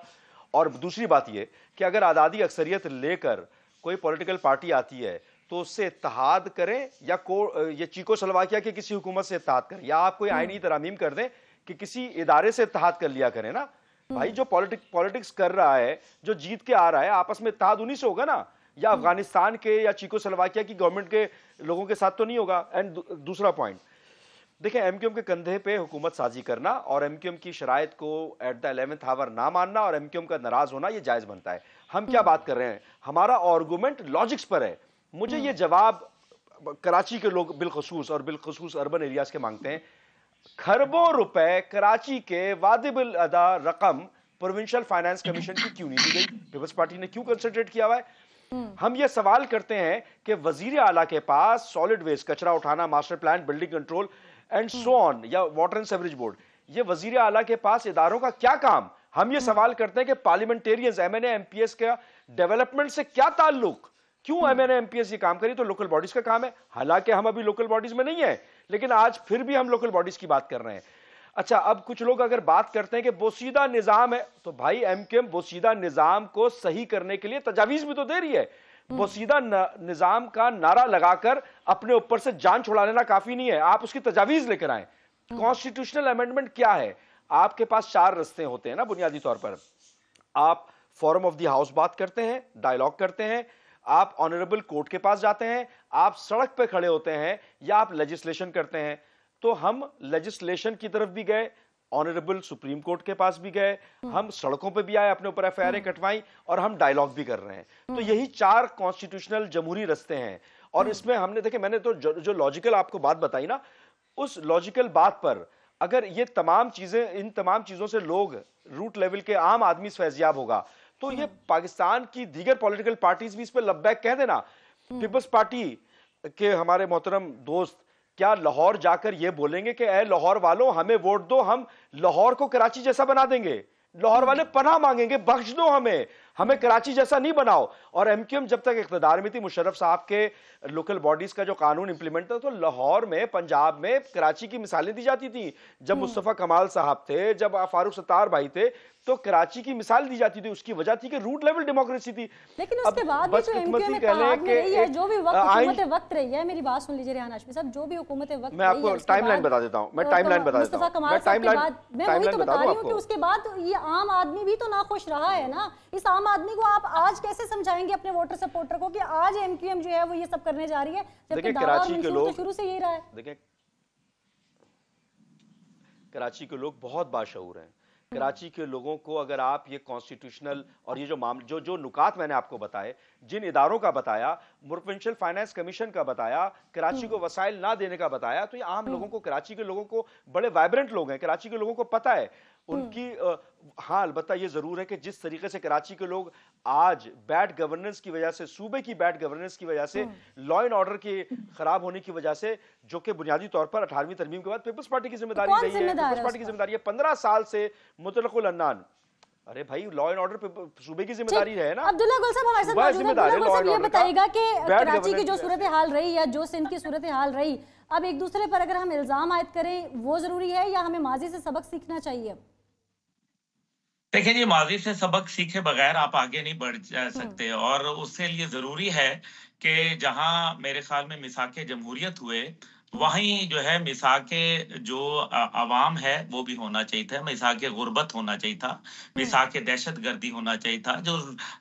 और दूसरी बात यह कि अगर आज़ादी अक्सरियत लेकर कोई पॉलिटिकल पार्टी आती है तो उससे इत्तेहाद करें या ये चीकोस्लोवाकिया की किसी हुकूमत से इत्तेहाद करें, या आप कोई आईनी तरामीम कर दें कि किसी इदारे से इत्तेहाद कर लिया करें ना। भाई, जो पॉलिटिक्स कर रहा है, जो जीत के आ रहा है, आपस में इत्तेहाद उन्हीं से होगा ना, या अफगानिस्तान के या चीकोस्लोवाकिया की गवर्नमेंट के लोगों के साथ तो नहीं होगा। एंड दूसरा पॉइंट, देखिए MQM के कंधे पे हुकूमत साजी करना और MQM की शराइत को एट द 11th आवर ना मानना और MQM का नाराज होना, ये जायज बनता है। हम क्या बात कर रहे हैं, हमारा आर्गुमेंट लॉजिक्स पर है। मुझे ये जवाब कराची के लोग बिलखसूस और बिलखसूस अर्बन एरियाज के मांगते हैं। खरबों रुपए कराची के वाजिबुल अदा रकम प्रोविंशियल फाइनेंस कमीशन की क्यों नहीं दी गई? पीपल्स पार्टी ने क्यों कंसंट्रेट किया हुआ है? हम ये सवाल करते हैं कि वजीर आला के पास सॉलिड वेस्ट, कचरा उठाना, master plan, building control and so on, या वाटर एंड सेवरेज बोर्ड, ये वजीर आला के पास इदारों का क्या काम? हम ये सवाल करते हैं कि पार्लियामेंटेरियंस, MNA MPS का डेवलपमेंट से क्या ताल्लुक? क्यों MNA MPS ये काम करी? तो लोकल बॉडीज का काम है। हालांकि हम अभी लोकल बॉडीज में नहीं है, लेकिन आज फिर भी हम लोकल बॉडीज की बात कर रहे हैं। अच्छा, अब कुछ लोग अगर बात करते हैं कि बोसीदा निजाम है, तो भाई MQM बोसीदा निजाम को सही करने के लिए तजावीज भी तो दे रही है। बोसीदा निजाम का नारा लगाकर अपने ऊपर से जान छुड़ा लेना काफी नहीं है, आप उसकी तजावीज लेकर आए। कॉन्स्टिट्यूशनल अमेंडमेंट क्या है? आपके पास 4 रास्ते होते हैं ना बुनियादी तौर पर। आप फोरम ऑफ द हाउस बात करते हैं, डायलॉग करते हैं, आप ऑनरेबल कोर्ट के पास जाते हैं, आप सड़क पे खड़े होते हैं, या आप लेजिस्लेशन करते हैं। तो हम लेजिस्लेशन की तरफ भी गए, ऑनरेबल सुप्रीम कोर्ट के पास भी गए, हम सड़कों पे भी आए, अपने ऊपर FIR कटवाई, और हम डायलॉग भी कर रहे हैं। तो यही 4 कॉन्स्टिट्यूशनल जमहूरी रास्ते हैं। और इसमें हमने देखे, मैंने तो जो लॉजिकल आपको बात बताई ना, उस लॉजिकल बात पर अगर ये तमाम चीजें, इन तमाम चीजों से लोग रूट लेवल के आम आदमी फैजियाब होगा, तो ये पाकिस्तान की दीगर पॉलिटिकल पार्टीज भी इस पर लब्बैक कह देना। पीपल्स पार्टी के हमारे मोहतरम दोस्त क्या लाहौर जाकर ये बोलेंगे कि ए लाहौर वालों, हमें वोट दो, हम लाहौर को कराची जैसा बना देंगे? लाहौर वाले पनाह मांगेंगे, बख्श दो हमें कराची जैसा नहीं बनाओ। और MQM जब तक इख्तिदार में थी, मुशर्रफ साहब के लोकल बॉडीज का जो कानून इंप्लीमेंट था, तो लाहौर में, पंजाब में कराची की मिसालें दी जाती थी। जब मुस्तफा कमाल साहब थे, जब फारूक सत्तार भाई थे, तो कराची की मिसाल दी जाती थी। उसकी वजह थी कि रूट लेवल डेमोक्रेसी थी। लेकिन उसके बाद भी तो MQM में इत्तेहाद में रही है, जो भी हुकूमत वक्त रही है। मेरी बात सुन लीजिए रेहान हाशमी साहब, जो भी हुकूमत वक्त, मैं आपको टाइमलाइन बता देता हूं, मैं टाइमलाइन बता देता हूं, मैं वही तो बता रही हूं कि उसके बाद ये आम आदमी भी तो नाखुश रहा है ना। इस आम आदमी को आप आज कैसे समझाएंगे अपने वोटर सपोर्टर को कि आज MQM जो है वो ये सब करने जा रही है, जबकि कराची के लोग शुरू से यही रहा है। देखिए, कराची के लोग बहुत बाशऊर हैं। कराची के लोगों को अगर आप ये कॉन्स्टिट्यूशनल और ये जो मामले जो नुकात मैंने आपको बताए, जिन इदारों का बताया, प्रोविंशियल फाइनेंस कमीशन का बताया, कराची को वसाइल ना देने का बताया, तो ये आम लोगों को, कराची के लोगों को, बड़े वाइब्रेंट लोग हैं, कराची के लोगों को पता है उनकी। हाँ, अलबत्ता ये जरूर है कि जिस तरीके से कराची के लोग आज बैड गवर्नेंस की वजह से, सूबे की बैड गवर्नेंस की वजह से, लॉ एंड ऑर्डर के खराब होने की वजह से, जो कि बुनियादी तौर पर 18वीं तरमीम के बाद पीपल्स पार्टी की जिम्मेदारी रही है, पीपल्स पार्टी की जिम्मेदारी है 15 साल से मुतलकुल अन्नान। अरे भाई, लॉ एंड ऑर्डर पे सूबे की जिम्मेदारी है ना। अब्दुल्ला गुल साहब हमारे साथ मौजूद हैं। अब्दुल्ला गुल साहब ये बताइएगा कि कराची की जो सूरत हाल रही या जो सिंध की सूरत हाल रही, अब एक दूसरे पर अगर हम इल्जाम आयद करें वो जरूरी है या हमें माजी से सबक सीखना चाहिए? देखिए जी, माजी से सबक सीखे बगैर आप आगे नहीं बढ़ सकते, और उसके लिए जरूरी है कि जहां मेरे ख्याल में मिसाके जमहूरियत हुए, वहीं जो है मिसाके जो अवाम है वो भी होना चाहिए था, मिसाके गुर्बत होना चाहिए था, मिसाके दहशतगर्दी होना चाहिए था। जो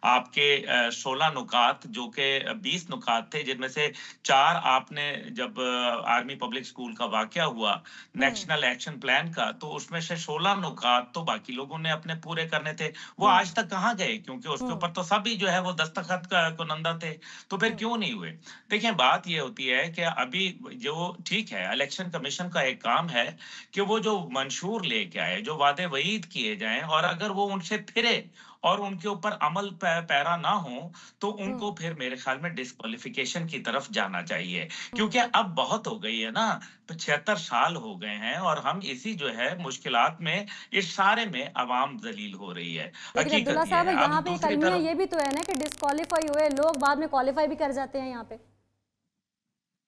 आपके 16 नुकात, जो कि 20 नुकात थे, जिनमें से 4 आपने जब आर्मी पब्लिक स्कूल का वाकया हुआ, नेशनल एक्शन प्लान का, तो उसमें से 16 नुकात तो बाकी लोगों ने अपने पूरे करने थे, वो आज तक कहाँ गए? क्योंकि उसके ऊपर तो सभी जो है वो दस्तखत का कुनंदा थे, तो फिर क्यों नहीं हुए? देखिए, बात ये होती है कि अभी जो ठीक है, इलेक्शन कमीशन का एक काम है कि वो जो मंशूर लेके आए, जो वादे वईद किए जाएं, और अगर वो उनसे फिरे और उनके ऊपर अमल पैरा ना हो, तो उनको फिर मेरे ख्याल में डिस्क्वालिफिकेशन की तरफ जाना चाहिए, क्योंकि अब बहुत हो गई है ना, 75 साल हो गए हैं और हम इसी जो है मुश्किलात में, इस सारे में अवाम जलील हो रही है। अब्दुल्ला साहब, यहाँ पे एक अलमिया ये भी तो है ना कि डिस्क्वालीफाई हुए लोग बाद में क्वालिफाई भी कर जाते हैं यहाँ पे।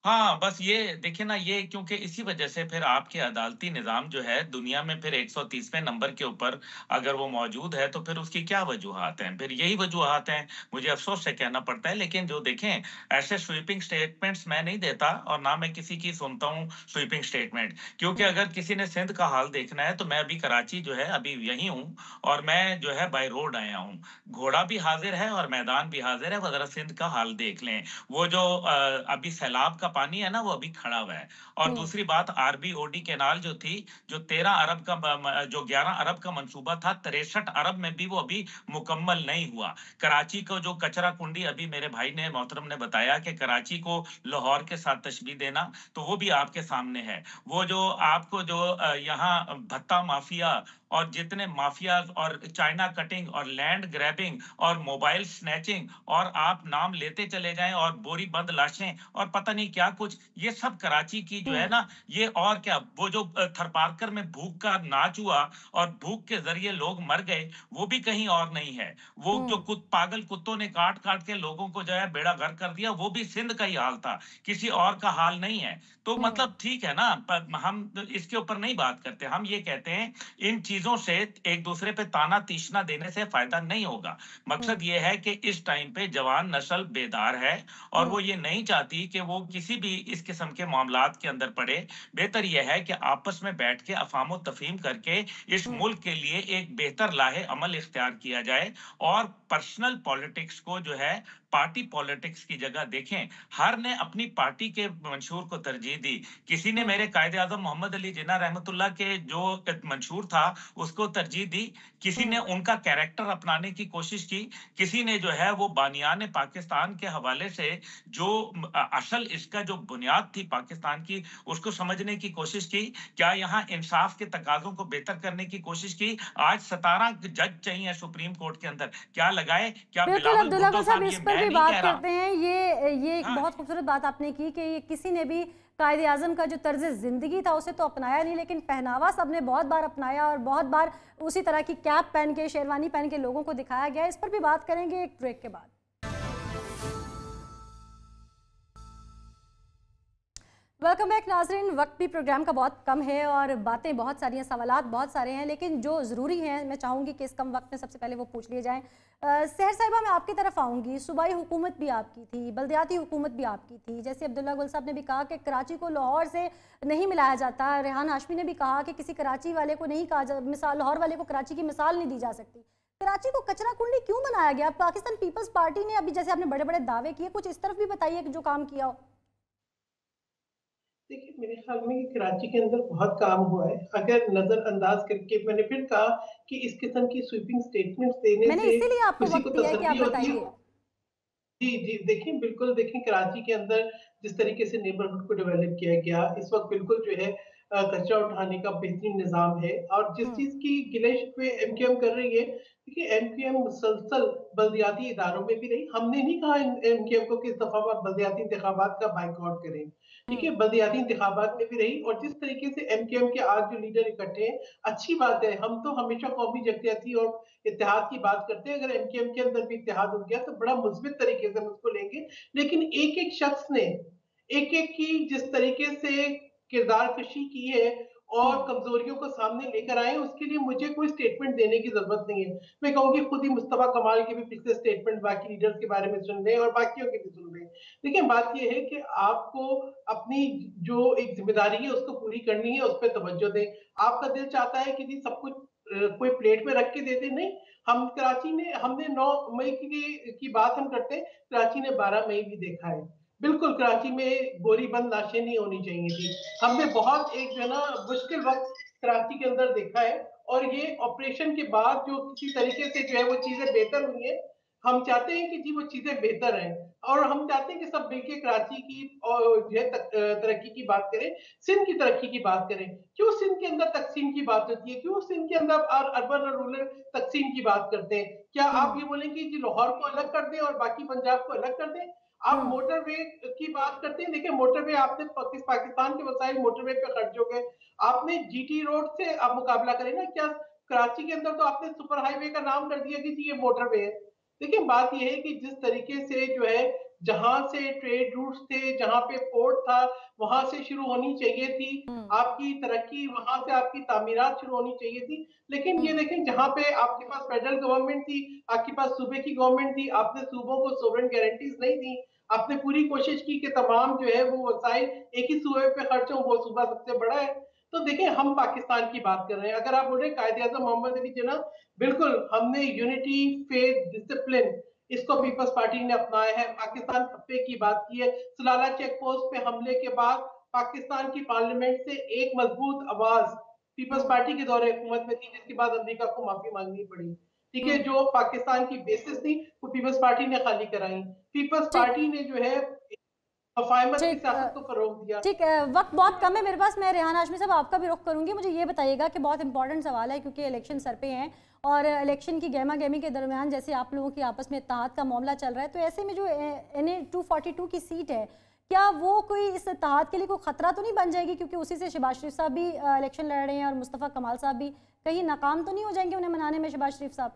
हाँ, बस ये देखिए ना, ये क्योंकि इसी वजह से फिर आपके अदालती निज़ाम जो है दुनिया में फिर 130वें नंबर के ऊपर अगर वो मौजूद है, तो फिर उसकी क्या वजूहात हैं? फिर यही वजूहात हैं, मुझे अफ़सोस से कहना पड़ता है। लेकिन जो देखें, ऐसे स्वीपिंग स्टेटमेंट्स मैं नहीं देता, और ना मैं किसी की सुनता हूँ स्वीपिंग स्टेटमेंट, क्योंकि अगर किसी ने सिंध का हाल देखना है, तो मैं अभी कराची जो है अभी यहीं हूँ, और मैं जो है बाय रोड आया हूँ। घोड़ा भी हाजिर है और मैदान भी हाजिर है, वो ज़रा सिंध का हाल देख लें। वो जो अभी सैलाब का पानी है ना, वो अभी खड़ा हुआ है। और दूसरी बात, आरबीओडी कैनाल जो थी, जो 13 अरब का, जो 11 अरब का मंसूबा था, 63 अरब में भी वो अभी मुकम्मल नहीं हुआ। कराची को जो कचरा कुंडी, अभी मेरे भाई ने, मोहतरम ने बताया कि कराची को लाहौर के साथ तशबीह देना, तो वो भी आपके सामने है। वो जो आपको जो यहाँ भत्ता माफिया और जितने माफिया और चाइना कटिंग और लैंड ग्रैबिंग और मोबाइल स्नैचिंग, और आप नाम लेते चले जाएं, और बोरी बंद लाशें और पता नहीं क्या कुछ, ये सब कराची की जो है ना, ये और क्या, वो जो थरपारकर में भूख का नाच हुआ और भूख के जरिए लोग मर गए, वो भी कहीं और नहीं है। वो जो पागल कुत्तों ने काट काट के लोगों को जो है बेड़ा गर्क कर दिया, वो भी सिंध का ही हाल था, किसी और का हाल नहीं है। तो मतलब ठीक है ना, हम इसके ऊपर नहीं बात करते, हम ये कहते हैं इन चीजों से एक दूसरे पे ताना तीसना देने से फायदा नहीं होगा। मकसद ये है कि इस टाइम पे जवान नस्ल बेदार है, और वो ये नहीं चाहती कि वो किसी भी इस किस्म के मामलात के अंदर पड़े। बेहतर यह है कि आपस में बैठ के अफाम तफहीम करके इस मुल्क के लिए एक बेहतर लाहे अमल इख्तियार किया जाए, और पर्सनल पॉलिटिक्स को जो है पार्टी पॉलिटिक्स की जगह देखें। हर ने अपनी पार्टी के मंशूर को तरजीह दी। किसी ने मेरे कायदे आजम मोहम्मद अली जिन्ना रहमतुल्लाह के जो मंशूर था उसको तरजीह दी, किसी ने उनका कैरेक्टर अपनाने की कोशिश की, किसी ने जो है वो बानियान पाकिस्तान के हवाले से जो असल इसका जो बुनियाद थी पाकिस्तान की, उसको समझने की कोशिश की। क्या यहाँ इंसाफ के तकाजों को बेहतर करने की कोशिश की? आज 17 जज चाहिए सुप्रीम कोर्ट के अंदर, क्या लगाए? क्या बिलावल भुट्टो साहब, ये मैं नहीं कह रहा। करते हैं, ये एक बहुत खूबसूरत बात आपने की कि ये किसी ने भी कायदे आजम का जो तर्ज जिंदगी था उसे तो अपनाया नहीं, लेकिन पहनावा सबने बहुत बार अपनाया और बहुत बार उसी तरह की कैप पहन के, शेरवानी पहन के लोगों को दिखाया गया। इस पर भी बात करेंगे एक ब्रेक के बाद। वेलकम बैक नाजरीन। वक्त भी प्रोग्राम का बहुत कम है और बातें बहुत सारी हैं, सवालात बहुत सारे हैं, लेकिन जो ज़रूरी हैं मैं चाहूँगी कि इस कम वक्त में सबसे पहले वो पूछ लिए जाएं। सहर साहिबा, मैं आपकी तरफ आऊँगी। सूबाई हुकूमत भी आपकी थी, बल्दियाती हुकूमत भी आपकी थी। जैसे अब्दुल्ला गुल साहब ने भी कहा कि कराची को लाहौर से नहीं मिलाया जाता, रेहान हाशमी ने भी कहा कि किसी कराची वाले को नहीं कहा, मिसाल लाहौर वाले को कराची की मिसाल नहीं दी जा सकती। कराची को कचरा कुंडी क्यों बनाया गया? पाकिस्तान पीपल्स पार्टी ने अभी, जैसे आपने बड़े बड़े दावे किए, कुछ इस तरफ भी बताइए कि जो काम किया हो। देखिए, मेरे ख्याल में कराची के अंदर बहुत काम हुआ है। अगर नजरअंदाज करके मैंने फिर कहा कि इस किस्म की स्वीपिंग स्टेटमेंट्स देने मैंने से इसीलिए आपको किसी को वक्त दिया है कि आप तसल्ली होती है। बताइए। जी, जी। देखिए, बिल्कुल देखिए, कराची के अंदर जिस तरीके से नेबरहुड को डेवलप किया गया, इस वक़्त बिल्कुल जो है कचरा उठाने का बेहतरीन निज़ाम है और जिस हम्म। चीज़ की गिले-शिकवे एमक्यूएम कर रही है, देखिए एमक्यूएम मुसलसल बल्दियाती इदारों में भी रही। हमने नहीं कहा एमक्यूएम को कि इस दफ़ा आप बल्दियाती इंतखाबात का बायकॉट करें। ठीक है? हम्म। बल्दियाती इंतखाबात में भी रही और जिस तरीके से एमक्यूएम के आज जो लीडर इकट्ठे हैं, अच्छी बात है। हम तो हमेशा कौमी यकजहती और इत्तेहाद की बात करते हैं। अगर एमक्यूएम के अंदर भी इत्तेहाद हो गया तो बड़ा मुस्बित तरीके से हम उसको लेंगे। लेकिन एक-एक शख्स ने एक-एक की जिस तरीके से किरदार कशी की है और हम्म। कमजोरियों को सामने लेकर आए, उसके लिए मुझे कोई स्टेटमेंट देने की जरूरत नहीं है। मैं कहूंगी खुद ही मुस्तफा कमाल के भी पिछले स्टेटमेंट बाकी लीडर्स के बारे में सुन रहे हैं और बाकियों के भी सुन रहे हैं। देखिए, बात यह है कि आपको अपनी जो एक जिम्मेदारी है उसको पूरी करनी है, उस पर तवज्जो दें। आपका दिल चाहता है कि जी सब कुछ कोई प्लेट में रख के दे दे, नहीं। हम कराची में हमने 9 मई की बात हम करते हैं, कराची ने 12 मई भी देखा है। बिल्कुल कराची में गोली बंद लाशें नहीं होनी चाहिए थी। हमने बहुत एक जो है ना मुश्किल वक्त कराची के अंदर देखा है और ये ऑपरेशन के बाद जो किसी तरीके से जो है वो चीजें बेहतर हुई हैं। हम चाहते हैं कि जी वो चीजें बेहतर हैं और हम चाहते हैं कि सब मिलके कराची की और जो है तरक्की की बात करें, सिंध की तरक्की की बात करें। क्यों सिंध के अंदर तकसीम की बात होती है? क्यों सिंध के अंदर अर्बन और रूरल तकसीम की बात करते हैं? क्या आप हम्म। ये बोलें कि जी लाहौर को अलग कर दें और बाकी पंजाब को अलग कर दें? आप हम्म। मोटरवे की बात करते हैं। देखिए, मोटरवे आपने पाकिस्तान के वसाइल मोटरवे पे खर्च हो गए। आपने जीटी रोड से आप मुकाबला करें ना। क्या कराची के अंदर तो आपने सुपर हाईवे का नाम कर दिया कि जी ये मोटरवे है। देखिए, बात ये है कि जिस तरीके से जो है जहां से ट्रेड रूट्स थे, जहां पे पोर्ट था, वहां से शुरू होनी चाहिए थी हम्म। आपकी तरक्की, वहां से आपकी तामीरात शुरू होनी चाहिए थी। लेकिन ये हम्म। देखें, जहां पे आपके पास फेडरल गवर्नमेंट थी, आपके पास सूबे की गवर्नमेंट थी, आपने सूबों को सोवरेन गारंटीज नहीं दी। आपने पूरी कोशिश की कि तमाम जो है वो वसाइल एक ही सूबे पे खर्च हो, वो सूबा सबसे बड़ा है। तो देखिए, हम पाकिस्तान की बात कर रहे हैं। अगर आप बोल रहे हैं कायदे आजम मोहम्मद अली जिन्ना, बिल्कुल हमने यूनिटी, फेथ, डिसिप्लिन इसको हम्म। पीपल्स पार्टी ने अपनाया है। पाकिस्तान खप्पे की बात की है। सलाला चेक पोस्ट पे हमले के बाद पाकिस्तान की पार्लियामेंट से एक मजबूत आवाज पीपल्स हम्म। पार्टी के दौरे हुकूमत में थी, जिसके बाद अमेरिका को माफी मांगनी पड़ी। ठीक है, हम्म। जो पाकिस्तान की बेसिस थी वो पीपल्स पार्टी ने खाली कराई। पीपल्स ठीक। पार्टी ने जो है मुफाहमत की ठीक। सियासत को फरोग दिया। ठीक है, वक्त बहुत कम है मेरे पास। मैं रेहान हाशमी साहब आपका भी रुख करूंगी। मुझे ये बताइएगा कि बहुत इंपॉर्टेंट सवाल है क्योंकि इलेक्शन सर पे हैं और इलेक्शन की गहमा गहमी के दरमियान जैसे आप लोगों की आपस में इत्तेहाद का मामला चल रहा है, तो ऐसे में जो NA 242 की सीट है, क्या वो कोई इस इत्तेहाद के लिए कोई खतरा तो नहीं बन जाएगी? क्योंकि उसी से शहबाज शरीफ साहब भी इलेक्शन लड़ रहे हैं और मुस्तफ़ा कमाल साहब भी, कहीं नाकाम तो नहीं हो जाएंगे उन्हें मनाने में शहबाज शरीफ साहब?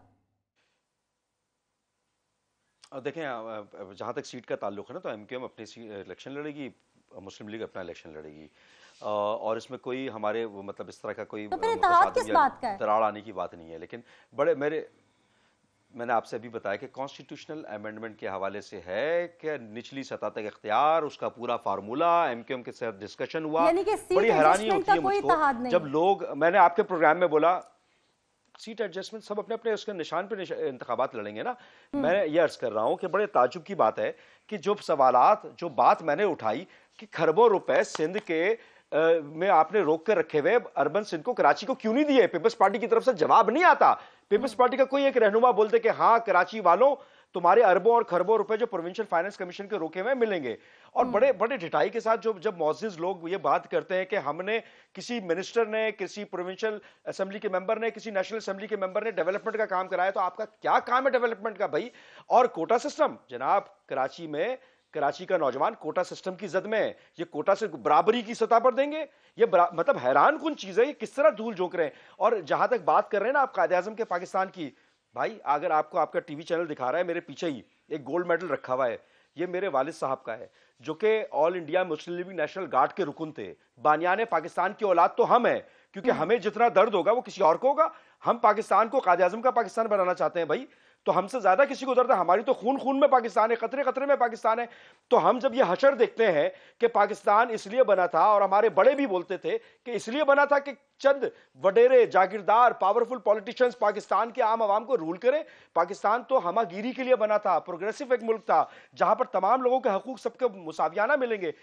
देखें, जहाँ तक सीट का ताल्लुक है ना, तो एमक्यूएम अपनी इलेक्शन लड़ेगी, मुस्लिम लीग अपना इलेक्शन लड़ेगी और इसमें कोई हमारे मतलब इस तरह का कोई तो फिर इत्तेहाद किस या बात का है? दरार आने की बात नहीं है। लेकिन मैंने आपसे अभी बताया कि कॉन्स्टिट्यूशनल अमेंडमेंट के हवाले से है कि निचली सतह तक इख्तियार, उसका पूरा फार्मूला एमक्यूएम के साथ डिस्कशन हुआ। यानी कि सीट बड़ी हैरानी एडजस्टमेंट होती का है कोई इत्तेहाद मुझको नहीं जब है। लोग, मैंने आपके प्रोग्राम में बोला सीट एडजस्टमेंट सब अपने अपने उसके निशान पे इंतखाबात लड़ेंगे ना। मैं ये अर्ज कर रहा हूं कि बड़े ताजुब की बात है कि जो सवालात, जो बात मैंने उठाई कि खरबों रुपए सिंध के में आपने रोक कर रखे हुए अर्बन सिंध को, कराची को क्यों नहीं दिए? पीपल्स पार्टी की तरफ से जवाब नहीं आता। पीपल्स पार्टी का कोई एक रहनुमा बोलते कि हाँ कराची वालों, तुम्हारे अरबों और खरबों रुपए जो प्रोविंशियल फाइनेंस कमीशन के रोके हुए मिलेंगे। और बड़े बड़े ढिठाई के साथ जब मौजिज लोग ये बात करते हैं कि हमने, किसी मिनिस्टर ने, किसी प्रोविंशियल असेंबली के मेंबर ने, किसी नेशनल असेंबली के मेंबर ने डेवलपमेंट का काम कराया, तो आपका क्या काम है डेवलपमेंट का भाई? और कोटा सिस्टम, जनाब कराची में, कराची का नौजवान कोटा सिस्टम की जद में है। ये कोटा से बराबरी की सतह पर देंगे? ये मतलब हैरान कुन चीज है, ये किस तरह धूल झोंक रहे हैं। और जहां तक बात कर रहे हैं ना आप कायदे आजम के पाकिस्तान की, भाई अगर आपको आपका टीवी चैनल दिखा रहा है, मेरे पीछे ही एक गोल्ड मेडल रखा हुआ है, ये मेरे वालिद साहब का है, जो कि all India Muslim league national guard के रुकन थे। बानियाने पाकिस्तान की औलाद तो हम हैं, क्योंकि हमें जितना दर्द होगा वो किसी और को होगा। हम पाकिस्तान को कायदे आजम का पाकिस्तान बनाना चाहते हैं भाई, तो हमसे ज्यादा किसी को दर्द है? हमारी तो खून खून में पाकिस्तान है, कतरे कतरे में पाकिस्तान है। तो हम जब ये हशर देखते हैं कि पाकिस्तान इसलिए बना था, और हमारे बड़े भी बोलते थे कि इसलिए बना था कि चंद वडेरे जागीरदार पावरफुल पॉलिटिशियंस पाकिस्तान के आम आवाम को रूल करें। पाकिस्तान तो हमागिरी के लिए बना था, प्रोग्रेसिव एक मुल्क था जहां पर तमाम लोगों के हकूक सबके मुसावियाना मिलेंगे।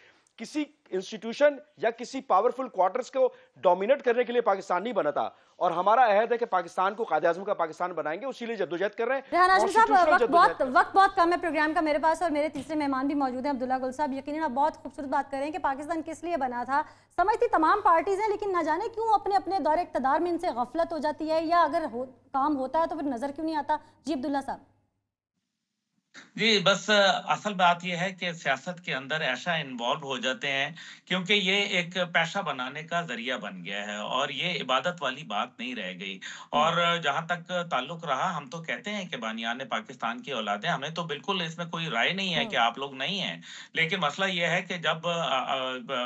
किसी इंस्टीट्यूशन या किसी पावरफुल क्वार्टर्स को डोमिनेट करने के लिए पाकिस्तान नहीं बना था। और हमारा अहद है कि पाकिस्तान को कायदे आज़म का पाकिस्तान बनाएंगे, उसीलिए जद्दोजहद कर रहे हैं। रेहान हाशमी साहब, वक्त बहुत कम है प्रोग्राम का मेरे पास, और मेरे तीसरे मेहमान भी मौजूद हैं अब्दुल्ला गुल साहब। यकीनन आप बहुत खूबसूरत बात कर रहे हैं कि पाकिस्तान किस लिए बना था। समझती तमाम पार्टीज हैं, लेकिन न जाने क्यों अपने अपने दौरे इक़्तिदार में इनसे गफलत हो जाती है, या अगर काम होता है तो फिर नजर क्यों नहीं आता। जी अब्दुल्ला साहब। जी, बस असल बात यह है कि सियासत के अंदर ऐसा इन्वॉल्व हो जाते हैं क्योंकि ये एक पैसा बनाने का ज़रिया बन गया है और ये इबादत वाली बात नहीं रह गई। और जहाँ तक ताल्लुक रहा, हम तो कहते हैं कि बानियान पाकिस्तान की औलादें, हमें तो बिल्कुल इसमें कोई राय नहीं है कि आप लोग नहीं हैं। लेकिन मसला ये है कि जब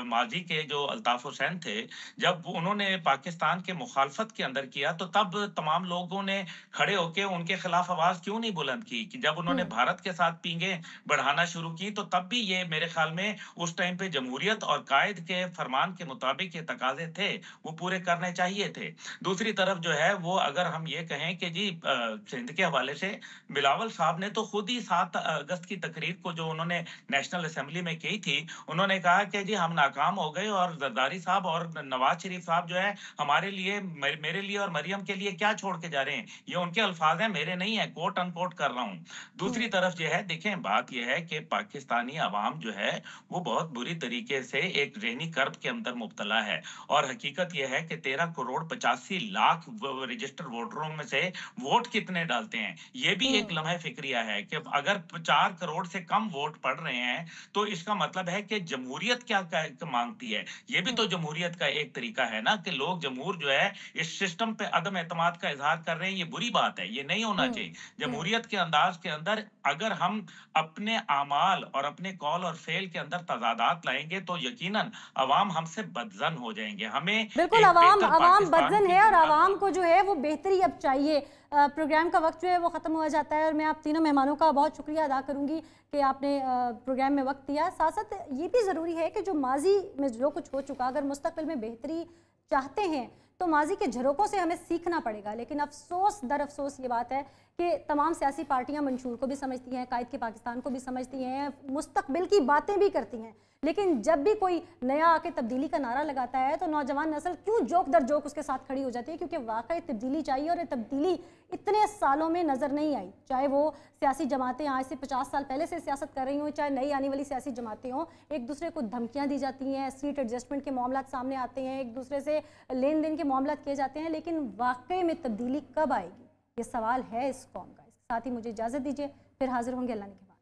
माजी के जो अल्ताफ हुसैन थे, जब उन्होंने पाकिस्तान के मुखालफत के अंदर किया, तो तब तमाम लोगों ने खड़े होकर उनके खिलाफ आवाज़ क्यों नहीं बुलंद की कि जब उन्होंने भारत के साथ पींगे बढ़ाना शुरू की, तो तब भी ये मेरे ख्याल में उस टाइम पे जमहूरियत और कायद के फरमान के मुताबिक ये तकाजे थे, वो पूरे करने चाहिए थे। दूसरी तरफ जो है वो, अगर हम ये कहें कि जी सिंध के हवाले से बिलावल साहब ने तो खुद ही 7 अगस्त की तकरीर को जो उन्होंने नेशनल असेंबली में की थी, उन्होंने कहा कि जी हम नाकाम हो गए और जरदारी साहब और नवाज शरीफ साहब जो है हमारे लिए, मेरे लिए और मरियम के लिए क्या छोड़ के जा रहे हैं। ये उनके अल्फाज हैं, मेरे नहीं है, कोट अनकोट कर रहा हूं। दूसरी तरफ जो है, देखें बात यह है कि पाकिस्तानी अवाम जो है वो बहुत बुरी तरीके से एक ज़हनी कर्ब के अंदर मुब्तला है। और हकीकत यह है कि 13 करोड़ 85 लाख रजिस्टर वोटरों में से वोट कितने डालते हैं, ये भी एक लम्हे फिक्रिया है कि अगर 4 करोड़ से कम वोट पड़ रहे हैं तो इसका मतलब है कि जमहूरियत क्या मांगती है। ये भी तो जमहूरियत का एक तरीका है ना, कि लोग जमहूर जो है इस सिस्टम पे अदम एतमाद का इजहार कर रहे हैं। ये बुरी बात है, ये नहीं होना चाहिए। जमहूरियत के अंदाज के अंदर अगर हम अपने आमाल और अपने कौल और फेल के अंदर तजादात लाएंगे तो यकीनन अवाम हमसे बदजन हो जाएंगे। हमें बिल्कुल अवाम बदजन है, और अवाम को जो है वो बेहतरी अब चाहिए। प्रोग्राम का वक्त जो है वो ख़त्म हो जाता है, और मैं आप तीनों मेहमानों का बहुत शुक्रिया अदा करूंगी कि आपने प्रोग्राम में वक्त दिया। साथ साथ ये भी ज़रूरी है कि जो माजी में जो कुछ हो चुका, अगर मुस्तकबिल में बेहतरी चाहते हैं तो माजी के झरोकों से हमें सीखना पड़ेगा। लेकिन अफसोस दर अफसोस ये बात है कि तमाम सियासी पार्टियां मंशूर को भी समझती हैं, कायद के पाकिस्तान को भी समझती हैं, मुस्तकबिल की बातें भी करती हैं, लेकिन जब भी कोई नया आके तब्दीली का नारा लगाता है तो नौजवान नस्ल क्यों जोक दर जोक उसके साथ खड़ी हो जाती है, क्योंकि वाकई तब्दीली चाहिए। और ये तब्दीली इतने सालों में नज़र नहीं आई, चाहे वो सियासी जमातें आज से 50 साल पहले से सियासत कर रही हों, चाहे नई आने वाली सियासी जमातें हों। एक दूसरे को धमकियाँ दी जाती हैं, सीट एडजस्टमेंट के मामला सामने आते हैं, एक दूसरे से लेन देन के मामला किए जाते हैं, लेकिन वाकई में तब्दीली कब आएगी, ये सवाल है इस कौम का। इसके साथ ही मुझे इजाज़त दीजिए, फिर हाजिर होंगे अल्लाह ने के बाद।